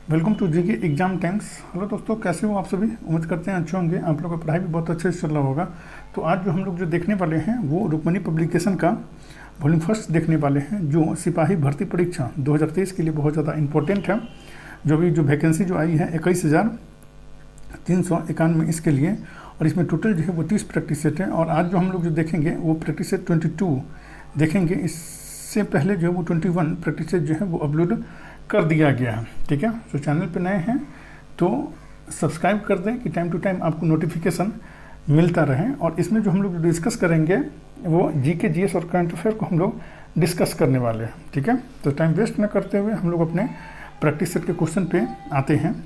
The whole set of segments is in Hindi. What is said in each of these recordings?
Welcome to GK exam times. Hello दोस्तों, कैसे हो आप सभी? उम्मीद करते हैं अच्छे होंगे। आप लोगों का पढ़ाई भी बहुत अच्छे से चल रहा होगा। तो आज जो हम लोग जो देखने वाले हैं वो रुक्मणी पब्लिकेशन का वॉल्यूम फर्स्ट देखने वाले हैं, जो सिपाही भर्ती परीक्षा 2023 के लिए बहुत ज़्यादा इंपॉर्टेंट है। जो भी जो वैकेंसी जो आई है 21,391 इसके लिए, और इसमें टोटल जो है वो 30 प्रैक्टिस सेट है। और आज जो हम लोग जो देखेंगे वो प्रैक्टिस सेट 22 देखेंगे। इससे पहले जो है वो 21 प्रैक्टिस सेट जो है वो अपलोड कर दिया गया है। ठीक है, तो चैनल पे नए हैं तो सब्सक्राइब कर दें कि टाइम टू टाइम आपको नोटिफिकेशन मिलता रहे। और इसमें जो हम लोग डिस्कस करेंगे वो जीके, जीएस और करंट अफेयर को हम लोग डिस्कस करने वाले हैं। ठीक है, तो टाइम वेस्ट न करते हुए हम लोग अपने प्रैक्टिस सेट के क्वेश्चन पे आते हैं।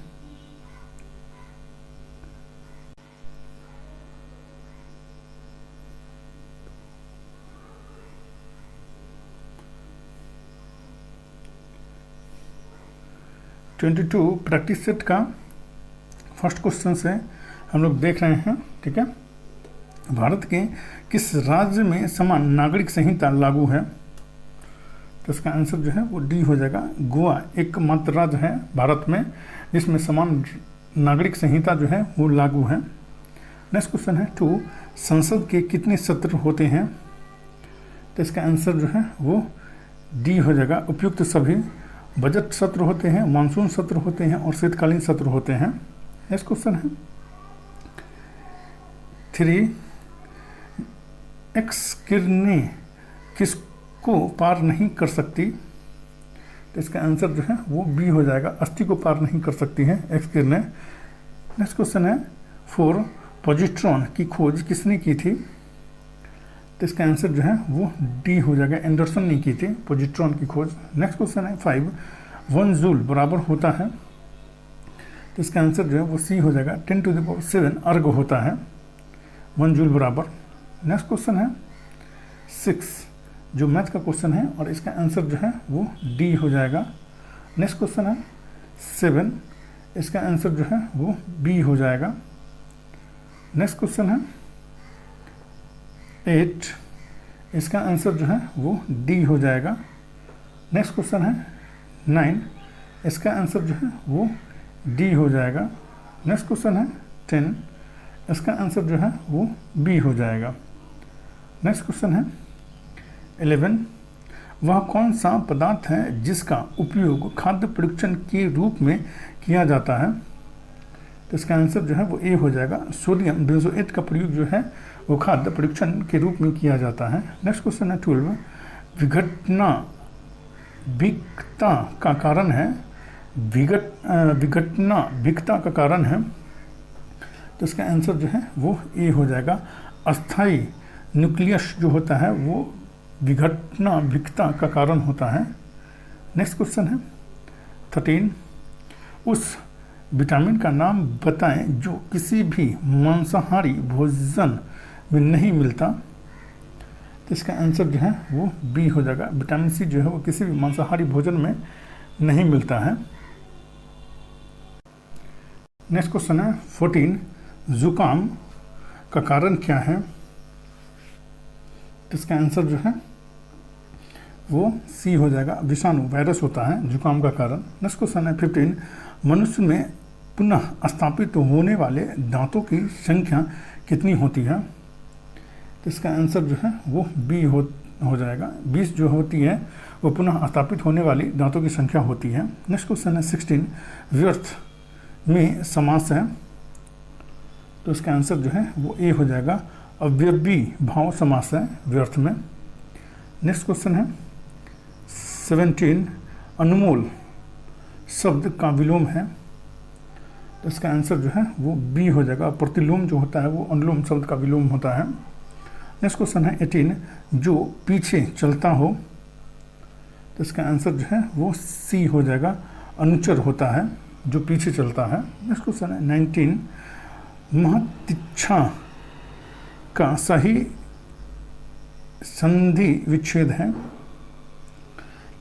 ट्वेंटी टू प्रैक्टिस सेट का फर्स्ट क्वेश्चन से हम लोग देख रहे हैं। ठीक है, भारत के किस राज्य में समान नागरिक संहिता लागू है? तो इसका आंसर जो है वो डी हो जाएगा। गोवा एकमात्र राज्य है भारत में जिसमें समान नागरिक संहिता जो है वो लागू है। नेक्स्ट क्वेश्चन है 2, संसद के कितने सत्र होते हैं? तो इसका आंसर जो है वो डी हो जाएगा। उपयुक्त सभी बजट सत्र होते हैं, मानसून सत्र होते हैं और शीतकालीन सत्र होते हैं। नेक्स्ट क्वेश्चन है 3, एक्स किरणें किसको पार नहीं कर सकती? तो इसका आंसर जो है वो बी हो जाएगा। अस्थि को पार नहीं कर सकती है एक्स किरणें। नेक्स्ट क्वेश्चन है 4, पॉजिट्रॉन की खोज किसने की थी? तो इसका आंसर जो है वो डी हो जाएगा। एंडरसन ने की थी पॉजिट्रॉन की खोज। नेक्स्ट क्वेश्चन है 5, 1 जूल बराबर होता है? तो इसका आंसर जो है वो सी हो जाएगा। 10⁻7 अर्ग होता है 1 जूल बराबर। नेक्स्ट क्वेश्चन है 6, जो मैथ का क्वेश्चन है और इसका आंसर जो है वो डी हो जाएगा। नेक्स्ट क्वेश्चन है 7, इसका आंसर जो है वो बी हो जाएगा। नेक्स्ट क्वेश्चन है 8, इसका आंसर जो है वो डी हो जाएगा। नेक्स्ट क्वेश्चन है 9, इसका आंसर जो है वो डी हो जाएगा। नेक्स्ट क्वेश्चन है 10, इसका आंसर जो है वो बी हो जाएगा। नेक्स्ट क्वेश्चन है 11, वह कौन सा पदार्थ है जिसका उपयोग खाद्य परीक्षण के रूप में किया जाता है? तो इसका आंसर जो है वो ए हो जाएगा। सोडियम बेंजोएट का प्रयोग जो है वो खाद्य परीक्षण के रूप में किया जाता है। नेक्स्ट क्वेश्चन है 12, विघटना का कारण है। विघटना भिक्ता का कारण है। तो इसका आंसर जो है वो ए हो जाएगा। अस्थाई न्यूक्लियस जो होता है वो विघटना भिक्ता का कारण होता है। नेक्स्ट क्वेश्चन है 13, उस विटामिन का नाम बताएं जो किसी भी मांसाहारी भोजन में नहीं मिलता। तो इसका आंसर जो है वो बी हो जाएगा। विटामिन सी जो है वो किसी भी मांसाहारी भोजन में नहीं मिलता है। नेक्स्ट क्वेश्चन है 14, जुकाम का कारण क्या है? तो इसका आंसर जो है वो सी हो जाएगा। विषाणु वायरस होता है जुकाम का कारण। नेक्स्ट क्वेश्चन है 15, मनुष्य में पुनः स्थापित होने वाले दांतों की संख्या कितनी होती है? तो इसका आंसर जो है वो बी हो जाएगा। 20 जो होती है वो पुनः स्थापित होने वाली दांतों की संख्या होती है। नेक्स्ट क्वेश्चन है 16, व्यर्थ में समास है? तो इसका आंसर जो है वो ए हो जाएगा। अव्ययी भाव समास है व्यर्थ में। नेक्स्ट क्वेश्चन है 17, अनमोल शब्द का विलोम है? तो इसका आंसर जो है वो बी हो जाएगा। प्रतिलोम जो होता है वो अनुलोम शब्द का विलोम होता है। नेक्स्ट क्वेश्चन है 18, जो पीछे चलता हो? तो इसका आंसर जो है वो सी हो जाएगा। अनुचर होता है जो पीछे चलता है। नेक्स्ट क्वेश्चन है 19, महतिच्छा का सही संधि विच्छेद है?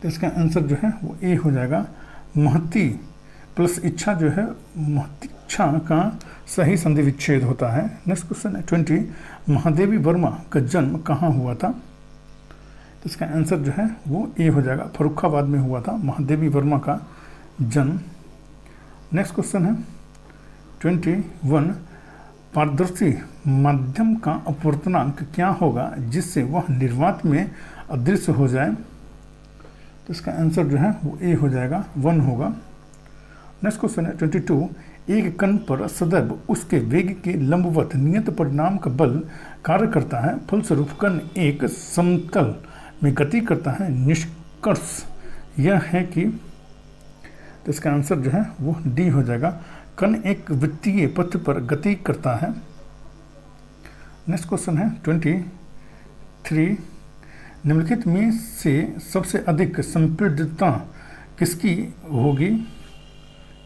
तो इसका आंसर जो है वो ए हो जाएगा। महती प्लस इच्छा जो है महतिच्छा का सही संधि विच्छेद होता है। नेक्स्ट क्वेश्चन है 20, महादेवी वर्मा का जन्म कहाँ हुआ था? तो इसका आंसर जो है वो ए हो जाएगा। फर्रुखाबाद में हुआ था महादेवी वर्मा का जन्म। नेक्स्ट क्वेश्चन है 21, पारदर्शी माध्यम का अपवर्तनांक क्या होगा जिससे वह निर्वात में अदृश्य हो जाए? तो इसका आंसर जो है वो ए हो जाएगा, 1 होगा। नेक्स्ट क्वेश्चन है 22, एक कण पर सदैव उसके वेग के लंबवत नियत परिणाम का बल कार्य करता है, फलस्वरूप कण एक समतल में गति करता है। निष्कर्ष यह है कि, तो इसका आंसर जो है वो डी हो जाएगा, कण एक वृत्तीय पथ पर गति करता है। नेक्स्ट क्वेश्चन है 23, निम्नलिखित में से सबसे अधिक संपीड़ितता किसकी होगी?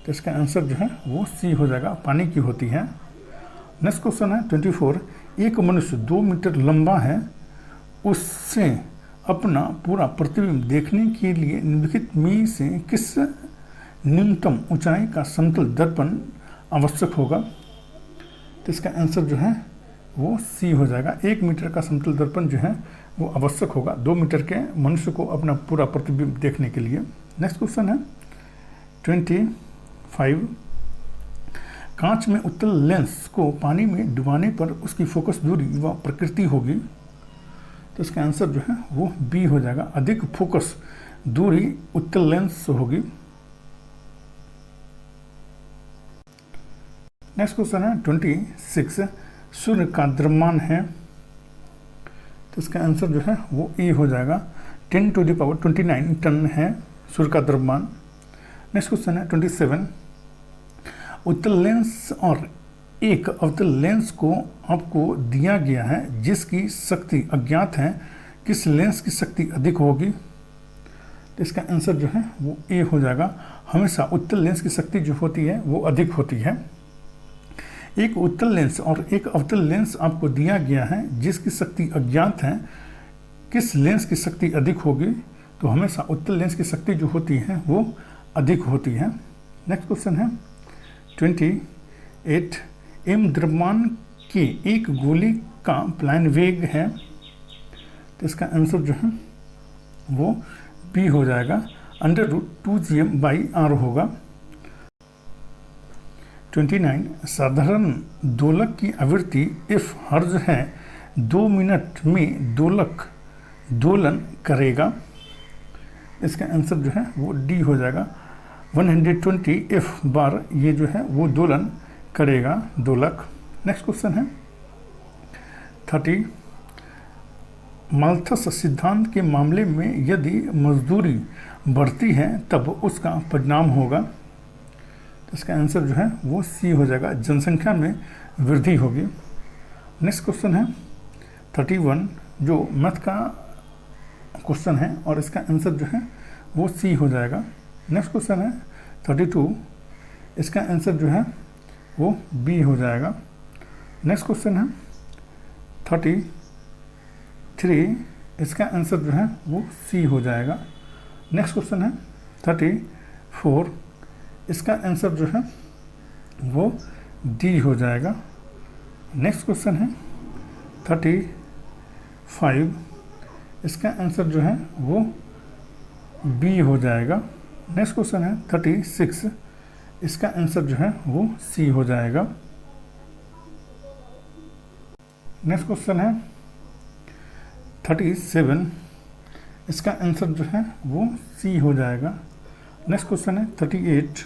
तो इसका आंसर जो है वो सी हो जाएगा, पानी की होती है। नेक्स्ट क्वेश्चन है 24, एक मनुष्य 2 मीटर लंबा है, उससे अपना पूरा प्रतिबिंब देखने के लिए निम्नलिखित में से किस न्यूनतम ऊंचाई का समतल दर्पण आवश्यक होगा? तो इसका आंसर जो है वो सी हो जाएगा, 1 मीटर का समतल दर्पण जो है वो आवश्यक होगा 2 मीटर के मनुष्य को अपना पूरा प्रतिबिंब देखने के लिए। नेक्स्ट क्वेश्चन है 25, कांच में उत्तल लेंस को पानी में डुबाने पर उसकी फोकस दूरी व प्रकृति होगी। तो इसका आंसर जो है वो बी हो जाएगा, अधिक फोकस दूरी उत्तल लेंस होगी। नेक्स्ट क्वेश्चन है 26, सूर्य का द्रव्यमान है, तो इसका आंसर जो है वो ए हो जाएगा, 10⁻29 टन है सूर्य का द्रव्यमान। नेक्स्ट क्वेश्चन है 27, उत्तल लेंस और एक अवतल लेंस को आपको दिया गया है जिसकी शक्ति अज्ञात है, किस लेंस की शक्ति अधिक होगी? तो इसका आंसर जो है वो ए हो जाएगा, हमेशा उत्तल लेंस की शक्ति जो होती है वो अधिक होती है। एक उत्तल लेंस और एक अवतल लेंस आपको दिया गया है जिसकी शक्ति अज्ञात है, किस लेंस की शक्ति अधिक होगी? तो हमेशा उत्तल लेंस की शक्ति जो होती है वो अधिक होती है। नेक्स्ट क्वेश्चन है 28, एम द्रव्यमान के एक गोली का प्लान वेग है, तो इसका आंसर जो है वो बी हो जाएगा, √2gm/r होगा। 29, साधारण दोलक की आवृत्ति f हर्ज है, 2 मिनट में दोलक दोलन करेगा। इसका आंसर जो है वो डी हो जाएगा, 120 f बार ये जो है वो दोलन करेगा दोलक। नेक्स्ट क्वेश्चन है 30, माल्थस सिद्धांत के मामले में यदि मजदूरी बढ़ती है तब उसका परिणाम होगा। इसका आंसर जो है वो सी हो जाएगा, जनसंख्या में वृद्धि होगी। नेक्स्ट क्वेश्चन है 31, जो मैथ का क्वेश्चन है और इसका आंसर जो है वो सी हो जाएगा। नेक्स्ट क्वेश्चन है 32, इसका आंसर जो है वो बी हो जाएगा। नेक्स्ट क्वेश्चन है 33, इसका आंसर जो है वो सी हो जाएगा। नेक्स्ट क्वेश्चन है 34, इसका आंसर जो है वो डी हो जाएगा। नेक्स्ट क्वेश्चन है 35, इसका आंसर जो है वो बी हो जाएगा। नेक्स्ट क्वेश्चन है 36, इसका आंसर जो है वो सी हो जाएगा। नेक्स्ट क्वेश्चन है 37, इसका आंसर जो है वो सी हो जाएगा। नेक्स्ट क्वेश्चन है 38,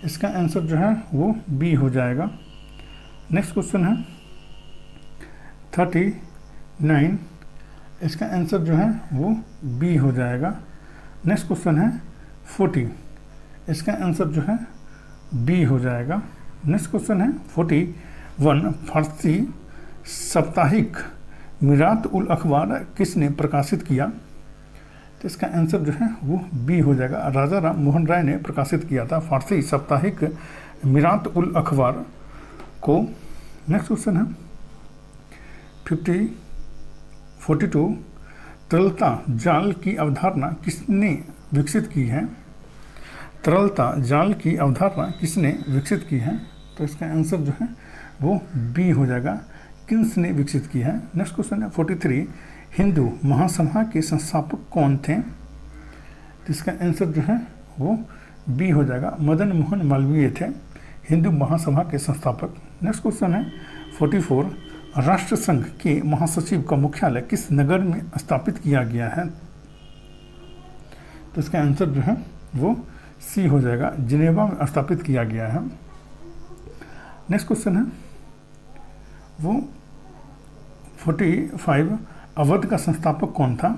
इसका आंसर जो है वो बी हो जाएगा। नेक्स्ट क्वेश्चन है 39, इसका आंसर जो है वो बी हो जाएगा। नेक्स्ट क्वेश्चन है 40, इसका आंसर जो है बी हो जाएगा। नेक्स्ट क्वेश्चन है 41, फारसी साप्ताहिक मीरात उल अखबार किसने प्रकाशित किया? तो इसका आंसर जो है वो बी हो जाएगा, राजा राम मोहन राय ने प्रकाशित किया था फारसी साप्ताहिक मीरात उल अखबार को। नेक्स्ट क्वेश्चन है 42, तरलता जाल की अवधारणा किसने विकसित की है? तरलता जाल की अवधारणा किसने विकसित की है? तो इसका आंसर जो है वो बी हो जाएगा, किन्स ने विकसित की है। नेक्स्ट क्वेश्चन है 43, हिंदू महासभा के संस्थापक कौन थे? तो इसका आंसर जो है वो बी हो जाएगा। मदन मोहन मालवीय थे हिंदू महासभा के संस्थापक। नेक्स्ट क्वेश्चन है 44, राष्ट्रसंघ के महासचिव का मुख्यालय किस नगर में स्थापित किया गया है? तो इसका आंसर जो है वो सी हो जाएगा, जिनेवा में स्थापित किया गया है। नेक्स्ट क्वेश्चन है वो 45, अवध का संस्थापक कौन था?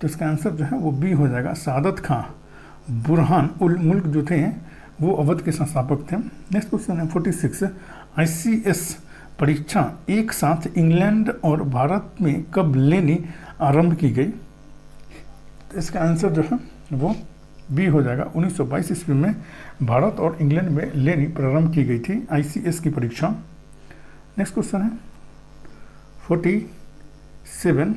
तो इसका आंसर जो है वो बी हो जाएगा, सादत खां। बुरहान उल मुल्क जो थे वो अवध के संस्थापक थे। नेक्स्ट क्वेश्चन है 46, ICS परीक्षा एक साथ इंग्लैंड और भारत में कब लेनी आरंभ की गई? तो इसका आंसर जो है वो बी हो जाएगा, 1922 ईस्वी में भारत और इंग्लैंड में लेनी प्रारंभ की गई थी ICS की परीक्षा। नेक्स्ट क्वेश्चन है 47,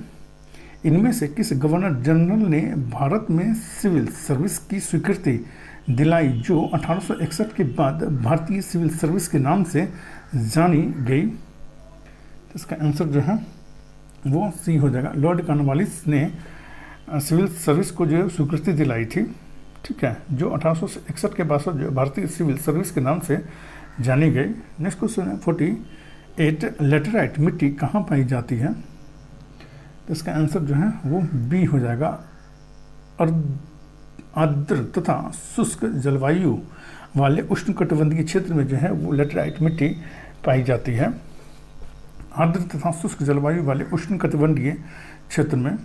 इनमें से किस गवर्नर जनरल ने भारत में सिविल सर्विस की स्वीकृति दिलाई जो 1861 के बाद भारतीय सिविल सर्विस के नाम से जानी गई? तो इसका आंसर जो है वो सी हो जाएगा, लॉर्ड कॉर्नवालिस ने सिविल सर्विस को जो स्वीकृति दिलाई थी, ठीक है, जो 1861 के बाद जो भारतीय सिविल सर्विस के नाम से जानी गई। नेक्स्ट क्वेश्चन है 48, लेटेराइट मिट्टी कहाँ पाई जाती है? तो इसका आंसर जो है वो बी हो जाएगा, आर्द्र तथा शुष्क जलवायु वाले उष्णकटिबंधीय क्षेत्र में जो है वो लेटेराइट मिट्टी पाई जाती है। आर्द्र तथा शुष्क जलवायु वाले उष्णकटिबंधीय क्षेत्र में।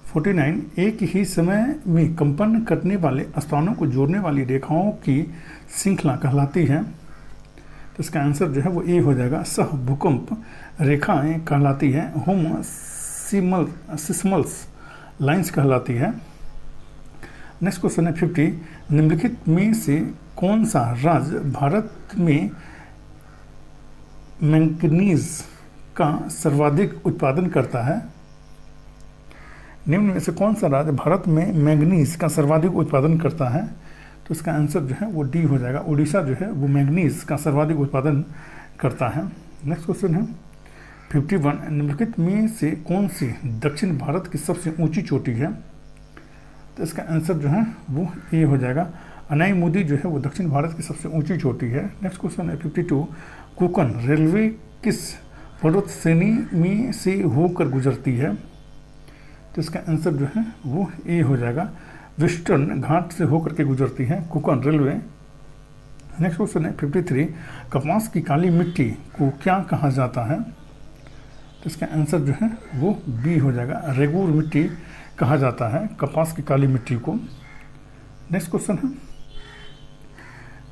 49, एक ही समय में कंपन करने वाले स्थानों को जोड़ने वाली रेखाओं की श्रृंखला कहलाती है। तो इसका आंसर जो है वो ए हो जाएगा, सह भूकंप रेखाएं कहलाती हैं, होम सिस्मल्स लाइंस कहलाती है। नेक्स्ट क्वेश्चन है 50, निम्नलिखित में से कौन सा राज्य भारत में मैंगनीज का सर्वाधिक उत्पादन करता है? निम्न में से कौन सा राज्य भारत में मैंगनीज का सर्वाधिक उत्पादन करता है? तो इसका आंसर जो है वो डी हो जाएगा, उड़ीसा जो है वो मैंगनीज का सर्वाधिक उत्पादन करता है। नेक्स्ट क्वेश्चन है 51, निम्नलिखित में से कौन सी दक्षिण भारत की सबसे ऊंची चोटी है? तो इसका आंसर जो है वो ए हो जाएगा, अनाईमुदी जो है वो दक्षिण भारत की सबसे ऊंची चोटी है। नेक्स्ट क्वेश्चन है 52, कोंकण रेलवे किस पर्वत श्रेणी में से होकर गुजरती है? तो इसका आंसर जो है वो ए हो जाएगा, वेस्टर्न घाट से होकर के गुजरती है कोंकण रेलवे। नेक्स्ट क्वेश्चन है 53, कपास की काली मिट्टी को क्या कहा जाता है? तो इसका आंसर जो है वो बी हो जाएगा, रेगूर मिट्टी कहा जाता है कपास की काली मिट्टी को। नेक्स्ट क्वेश्चन है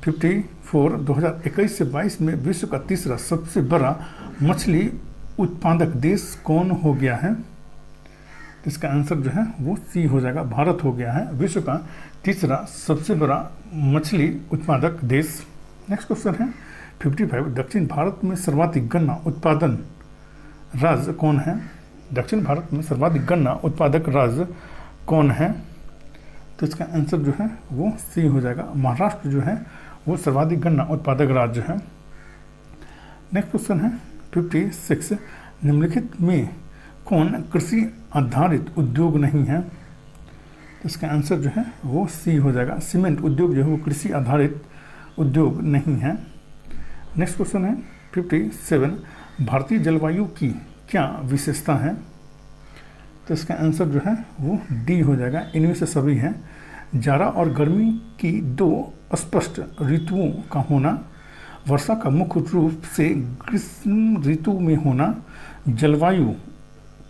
54, 2021 से 22 में विश्व का तीसरा सबसे बड़ा मछली उत्पादक देश कौन हो गया है? इसका आंसर जो है वो सी हो जाएगा, भारत हो गया है विश्व का तीसरा सबसे बड़ा मछली उत्पादक देश। नेक्स्ट क्वेश्चन है 55, दक्षिण भारत में सर्वाधिक गन्ना उत्पादन राज्य कौन है? दक्षिण भारत में सर्वाधिक गन्ना उत्पादक राज्य कौन है? तो इसका आंसर जो है वो सी हो जाएगा, महाराष्ट्र जो है वो सर्वाधिक गन्ना उत्पादक राज्य है। नेक्स्ट क्वेश्चन है 56, निम्नलिखित में कौन कृषि आधारित उद्योग नहीं है? तो इसका आंसर जो है वो सी हो जाएगा, सीमेंट उद्योग जो है वो कृषि आधारित उद्योग नहीं है। नेक्स्ट क्वेश्चन है 57, भारतीय जलवायु की क्या विशेषता है? तो इसका आंसर जो है वो डी हो जाएगा, इनमें से सभी हैं। जाड़ा और गर्मी की दो स्पष्ट ऋतुओं का होना, वर्षा का मुख्य रूप से ग्रीष्म ऋतु में होना, जलवायु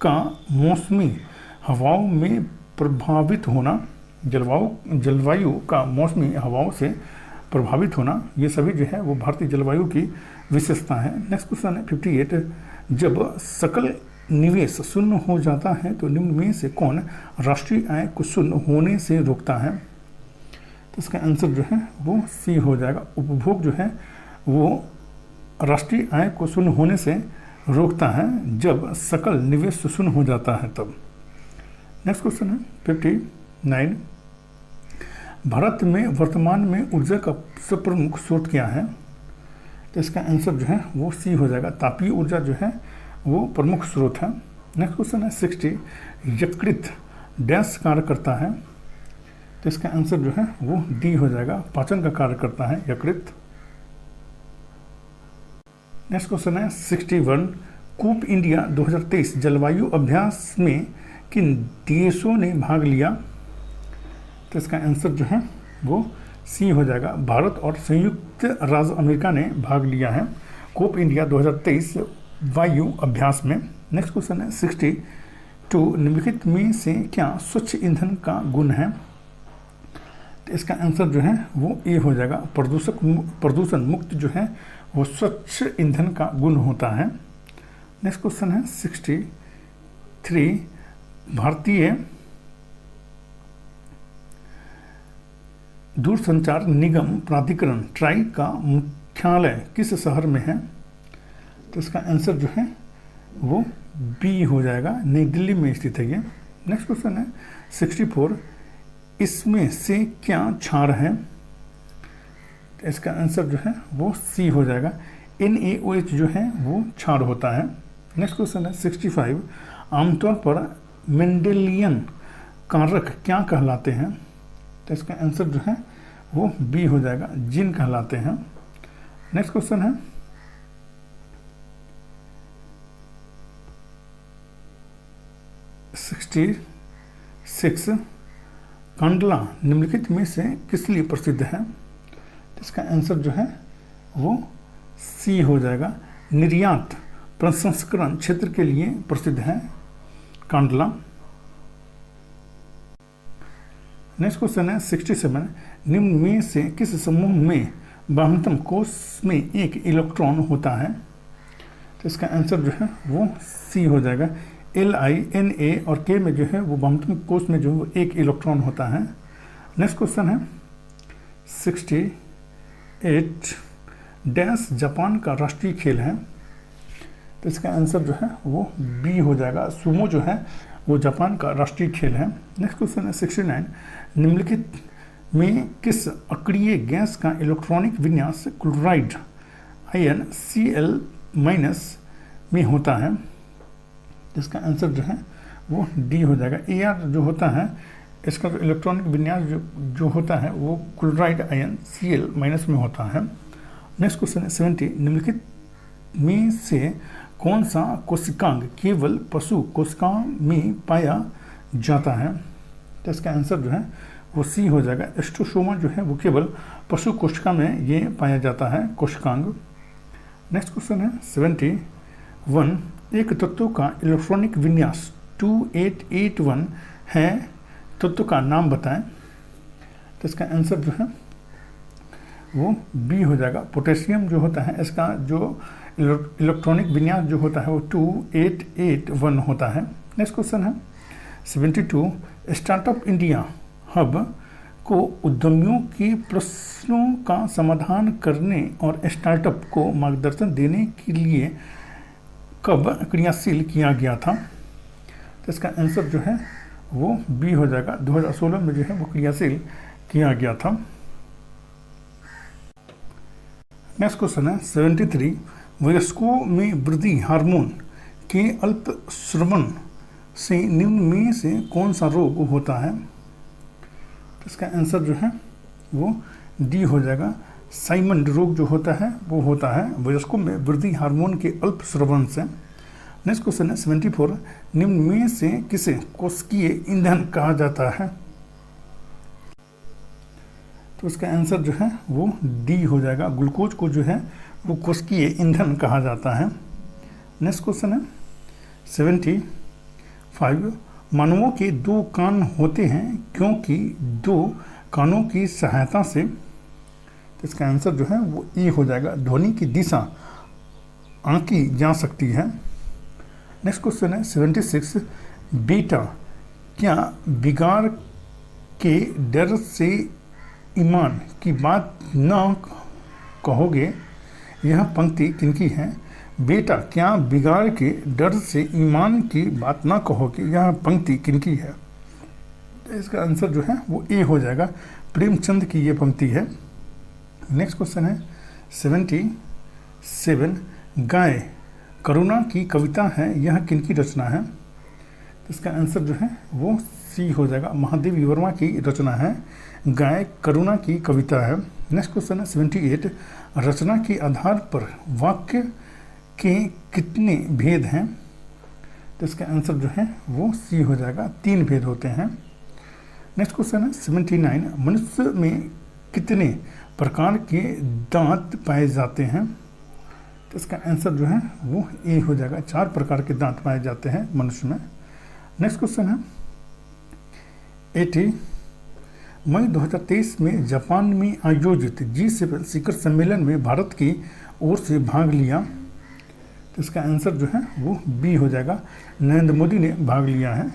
का मौसमी हवाओं में प्रभावित होना, जलवायु का मौसमी हवाओं से प्रभावित होना, ये सभी जो है वो भारतीय जलवायु की विशेषता है। नेक्स्ट क्वेश्चन है 58, जब सकल निवेश शून्य हो जाता है तो निम्न में से कौन राष्ट्रीय आय को शून्य होने से रोकता है? तो इसका आंसर जो है वो सी हो जाएगा, उपभोग जो है वो राष्ट्रीय आय को शून्य होने से रोकता है जब सकल निवेश शून्य हो जाता है तब। नेक्स्ट क्वेश्चन है 59, भारत में वर्तमान में ऊर्जा का सबसे प्रमुख स्रोत क्या है? तो इसका आंसर जो है वो सी हो जाएगा, तापीय ऊर्जा जो है वो प्रमुख स्रोत है। नेक्स्ट क्वेश्चन है 60, यकृत डैश कार्य करता है? तो इसका आंसर जो है वो डी हो जाएगा, पाचन का कार्य करता है यकृत। नेक्स्ट क्वेश्चन है 61, कूप इंडिया 2023 जलवायु अभ्यास में किन देशों ने भाग लिया? तो इसका आंसर जो है वो सी हो जाएगा, भारत और संयुक्त राज्य अमेरिका ने भाग लिया है कूप इंडिया 2023 वायु अभ्यास में। नेक्स्ट क्वेश्चन है 62, निम्नलिखित में से क्या स्वच्छ ईंधन का गुण है? तो इसका आंसर जो है वो ए हो जाएगा, प्रदूषण मुक्त जो है वो स्वच्छ ईंधन का गुण होता है। नेक्स्ट क्वेश्चन है 63, भारतीय दूरसंचार निगम प्राधिकरण ट्राई का मुख्यालय किस शहर में है? तो इसका आंसर जो है वो बी हो जाएगा, नई दिल्ली में स्थित है ये। नेक्स्ट क्वेश्चन है 64, इसमें से क्या क्षार है? तो इसका आंसर जो है वो सी हो जाएगा, NaOH जो है वो क्षार होता है। नेक्स्ट क्वेश्चन है 65, आमतौर पर मेंडेलियन कारक क्या कहलाते हैं? तो इसका आंसर जो है वो बी हो जाएगा, जीन कहलाते हैं। नेक्स्ट क्वेश्चन है 66, कांडला निम्नलिखित में से किस लिए प्रसिद्ध है? तो इसका आंसर जो है वो सी हो जाएगा, निर्यात प्रसंस्करण क्षेत्र के लिए प्रसिद्ध है कांडला। नेक्स्ट क्वेश्चन है 67, निम्न में से किस समूह में बाह्यतम कोश में एक इलेक्ट्रॉन होता है? तो इसका आंसर जो है वो सी हो जाएगा, LI, Na और K में जो है वो बाह्यतम कोश में जो है वो एक इलेक्ट्रॉन होता है। नेक्स्ट क्वेश्चन है 68, डैश जापान का राष्ट्रीय खेल है? तो इसका आंसर जो है वो बी हो जाएगा, सुमो जो है वो जापान का राष्ट्रीय खेल है। नेक्स्ट क्वेश्चन है 69, निम्नलिखित में किस अक्रिय गैस का इलेक्ट्रॉनिक विन्यास क्लोराइड आयन Cl- में होता है? इसका आंसर जो है वो डी हो जाएगा, Ar जो होता है इसका जो इलेक्ट्रॉनिक विन्यास जो होता है वो क्लोराइड आयन Cl- में होता है। नेक्स्ट क्वेश्चन है 70, निम्नलिखित में से कौन सा कोशिकांग केवल पशु कोशिकाओं में पाया जाता है? तो इसका आंसर जो है वो सी हो जाएगा, एस्ट्रोसोमा जो है वो केवल पशु कोशिका में ये पाया जाता है कोशिकांग। नेक्स्ट क्वेश्चन है 71, एक तत्व का इलेक्ट्रॉनिक विन्यास 2881 है, तत्व का नाम बताएं। तो इसका आंसर जो है वो बी हो जाएगा, पोटेशियम जो होता है इसका जो इलेक्ट्रॉनिक विन्यास जो होता है वो 2881 होता है। नेक्स्ट क्वेश्चन है 72, स्टार्टअप इंडिया हब को उद्यमियों के प्रश्नों का समाधान करने और स्टार्टअप को मार्गदर्शन देने के लिए कब क्रियाशील किया गया था? तो इसका आंसर जो है वो बी हो जाएगा, 2016 में जो है वो क्रियाशील किया गया था। नेक्स्ट क्वेश्चन है 73, वयस्कों में वृद्धि हार्मोन के अल्पस्रावन से निम्न में से कौन सा रोग होता है? तो इसका आंसर जो है वो डी हो जाएगा, साइमंड रोग जो होता है वो होता है वयस्कों में वृद्धि हार्मोन के अल्पस्रावन से। नेक्स्ट क्वेश्चन है 74, निम्न में से किसे कोशिकीय ईंधन कहा जाता है? तो इसका आंसर जो है वो डी हो जाएगा, ग्लूकोज को जो है वो कोशिकीय ईंधन कहा जाता है। नेक्स्ट क्वेश्चन है 75, मानवों के 2 कान होते हैं क्योंकि 2 कानों की सहायता से। तो इसका आंसर जो है वो ई हो जाएगा, ध्वनि की दिशा आंकी जा सकती है। नेक्स्ट क्वेश्चन है 76, बेटा क्या बिगाड़ के डर से ईमान की बात न कहोगे? यह पंक्ति किनकी है? बेटा क्या बिगाड़ के डर से ईमान की बात ना कहोगे, यह पंक्ति किनकी है? तो इसका आंसर जो है वो ए हो जाएगा, प्रेमचंद की ये पंक्ति है। नेक्स्ट क्वेश्चन है 77, गाय करुणा की कविता है, यह किनकी रचना है? तो इसका आंसर जो है वो सी हो जाएगा। महादेवी वर्मा की रचना है। गाय करुणा की कविता है। नेक्स्ट क्वेश्चन है 78, रचना के आधार पर वाक्य के कितने भेद हैं? तो इसका आंसर जो है वो सी हो जाएगा, 3 भेद होते हैं। नेक्स्ट क्वेश्चन है 79, मनुष्य में कितने प्रकार के दांत पाए जाते हैं? तो इसका आंसर जो है वो ए हो जाएगा, 4 प्रकार के दांत पाए जाते हैं मनुष्य में। नेक्स्ट क्वेश्चन है 80, मई 2023 में जापान में आयोजित G7 शिखर सम्मेलन में भारत की ओर से भाग लिया। तो इसका आंसर जो है वो बी हो जाएगा, नरेंद्र मोदी ने भाग लिया है।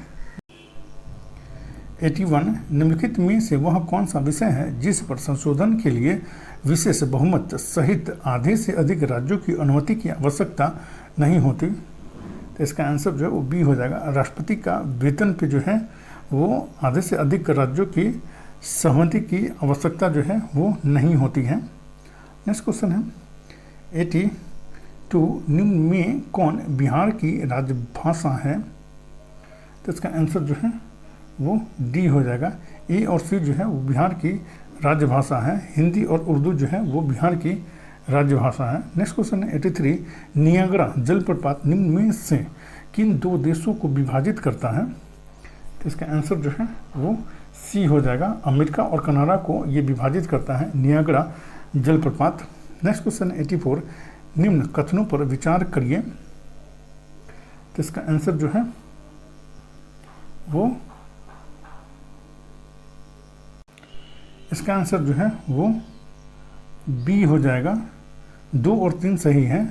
81, निम्नलिखित में से वह कौन सा विषय है जिस पर संशोधन के लिए विशेष बहुमत सहित आधे से अधिक राज्यों की अनुमति की आवश्यकता नहीं होती? तो इसका आंसर जो है वो बी हो जाएगा, राष्ट्रपति का वेतन पे जो है वो आधे से अधिक राज्यों की सहमति की आवश्यकता जो है वो नहीं होती है। नेक्स्ट क्वेश्चन है 82, निम्न में कौन बिहार की राजभाषा है? तो इसका आंसर जो है वो डी हो जाएगा, ए और सी जो है वो बिहार की राजभाषा है। हिंदी और उर्दू जो है वो बिहार की राजभाषा है। नेक्स्ट क्वेश्चन है 83, नियाग्रा जलप्रपात निम्न में से किन 2 देशों को विभाजित करता है? तो इसका आंसर जो है वो सी हो जाएगा, अमेरिका और कनाडा को ये विभाजित करता है नियाग्रा जलप्रपात। नेक्स्ट क्वेश्चन 84, निम्न कथनों पर विचार करिए। तो इसका आंसर जो है वो इसका आंसर जो है वो बी हो जाएगा, 2 और 3 सही है।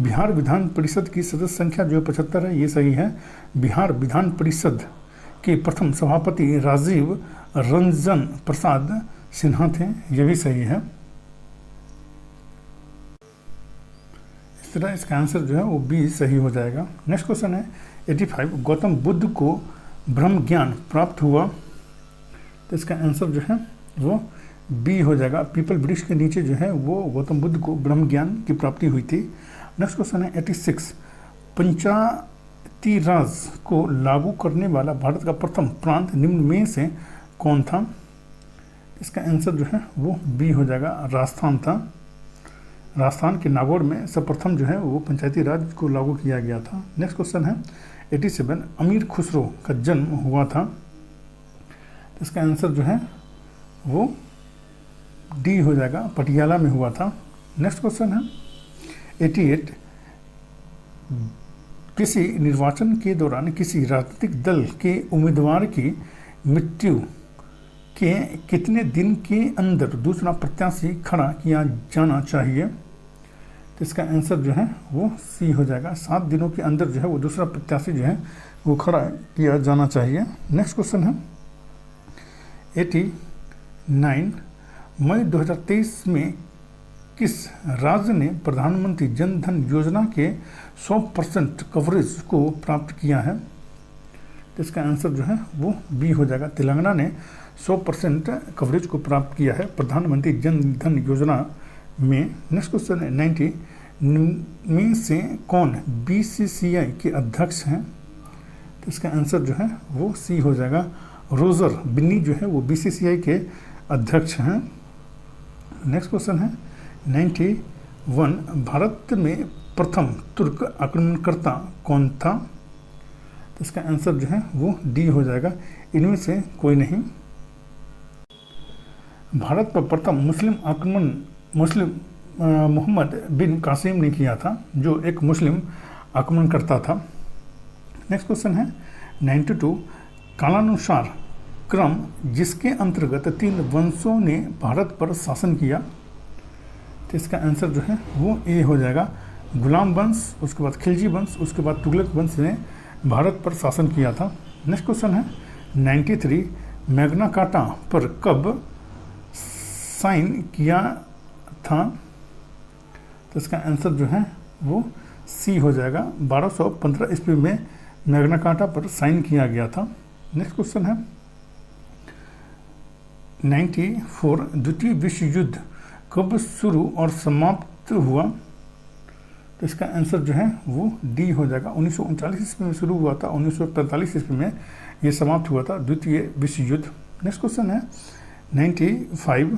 बिहार विधान परिषद की सदस्य संख्या जो 75 है ये सही है। बिहार विधान परिषद के प्रथम सभापति राजीव रंजन प्रसाद सिन्हा थे, ये भी सही है। इस तरह इसका आंसर जो है वो बी सही हो जाएगा। नेक्स्ट क्वेश्चन है 85, गौतम बुद्ध को ब्रह्म ज्ञान प्राप्त हुआ। तो इसका आंसर जो है वो बी हो जाएगा, पीपल वृक्ष के नीचे जो है वो गौतम बुद्ध को ब्रह्म ज्ञान की प्राप्ति हुई थी। नेक्स्ट क्वेश्चन है 86, पंचायती राज को लागू करने वाला भारत का प्रथम प्रांत निम्न में से कौन था? इसका आंसर जो है वो बी हो जाएगा, राजस्थान था। राजस्थान के नागौर में सर्वप्रथम जो है वो पंचायती राज को लागू किया गया था। नेक्स्ट क्वेश्चन है 87, अमीर खुसरो का जन्म हुआ था। इसका आंसर जो है वो डी हो जाएगा, पटियाला में हुआ था। नेक्स्ट क्वेश्चन है 88, किसी निर्वाचन के दौरान किसी राजनीतिक दल के उम्मीदवार की मृत्यु के कितने दिन के अंदर दूसरा प्रत्याशी खड़ा किया जाना चाहिए? तो इसका आंसर जो है वो सी हो जाएगा, 7 दिनों के अंदर जो है वो दूसरा प्रत्याशी जो है वो खड़ा किया जाना चाहिए। नेक्स्ट क्वेश्चन है 89, मई 2023 में किस राज्य ने प्रधानमंत्री जन धन योजना के 100% कवरेज को प्राप्त किया है? तो इसका आंसर जो है वो बी हो जाएगा, तेलंगाना ने 100% कवरेज को प्राप्त किया है प्रधानमंत्री जन धन योजना में। नेक्स्ट क्वेश्चन है 90, में से कौन BCCI के अध्यक्ष हैं? तो इसका आंसर जो है वो सी हो जाएगा, रोजर बिन्नी जो है वो BCCI के अध्यक्ष हैं। नेक्स्ट क्वेश्चन है 91, भारत में प्रथम तुर्क आक्रमणकर्ता कौन था? तो इसका आंसर जो है वो डी हो जाएगा, इनमें से कोई नहीं। भारत पर प्रथम मुस्लिम आक्रमण मोहम्मद बिन कासिम ने किया था, जो एक मुस्लिम आक्रमणकर्ता था। नेक्स्ट क्वेश्चन है 92, कालानुसार क्रम जिसके अंतर्गत 3 वंशों ने भारत पर शासन किया। तो इसका आंसर जो है वो ए हो जाएगा, गुलाम वंश, उसके बाद खिलजी वंश, उसके बाद तुगलक वंश ने भारत पर शासन किया था। नेक्स्ट क्वेश्चन है 93, मैग्ना कार्टा पर कब साइन किया था? तो इसका आंसर जो है वो सी हो जाएगा, 1215 ईस्वी में मैग्ना कार्टा पर साइन किया गया था। नेक्स्ट क्वेश्चन है 94, द्वितीय विश्व युद्ध कब शुरू और समाप्त हुआ? तो इसका आंसर जो है वो डी हो जाएगा। 1939 ईस्वी में शुरू हुआ था, 1945 ईस्वी में ये समाप्त हुआ था, द्वितीय विश्व युद्ध। नेक्स्ट क्वेश्चन है 95,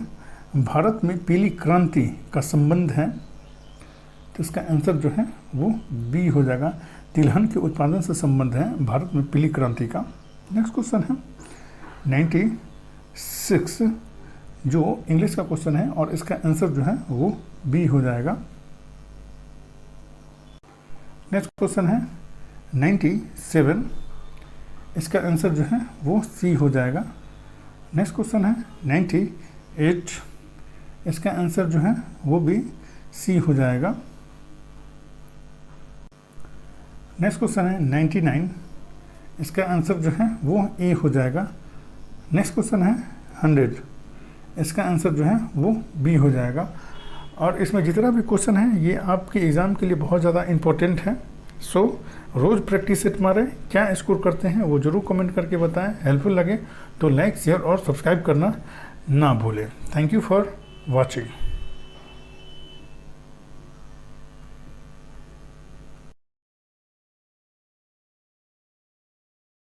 भारत में पीली क्रांति का संबंध है, तो इसका आंसर जो है वो बी हो जाएगा। तिलहन के उत्पादन से संबंध है भारत में पीली क्रांति का। नेक्स्ट क्वेश्चन है 96, जो इंग्लिश का क्वेश्चन है और इसका आंसर जो है वो बी हो जाएगा। नेक्स्ट क्वेश्चन है 97, इसका आंसर जो है वो सी हो जाएगा। नेक्स्ट क्वेश्चन है 98, इसका आंसर जो है वो भी सी हो जाएगा। नेक्स्ट क्वेश्चन है 99, इसका आंसर जो है वो ए हो जाएगा। नेक्स्ट क्वेश्चन है 100, इसका आंसर जो है वो बी हो जाएगा। और इसमें जितना भी क्वेश्चन है ये आपके एग्ज़ाम के लिए बहुत ज़्यादा इम्पोर्टेंट है। सो रोज़ प्रैक्टिस सेट मारें, क्या स्कोर करते हैं वो ज़रूर कमेंट करके बताएं। हेल्पफुल लगे तो लाइक, शेयर और सब्सक्राइब करना ना भूलें। Thank you for watching.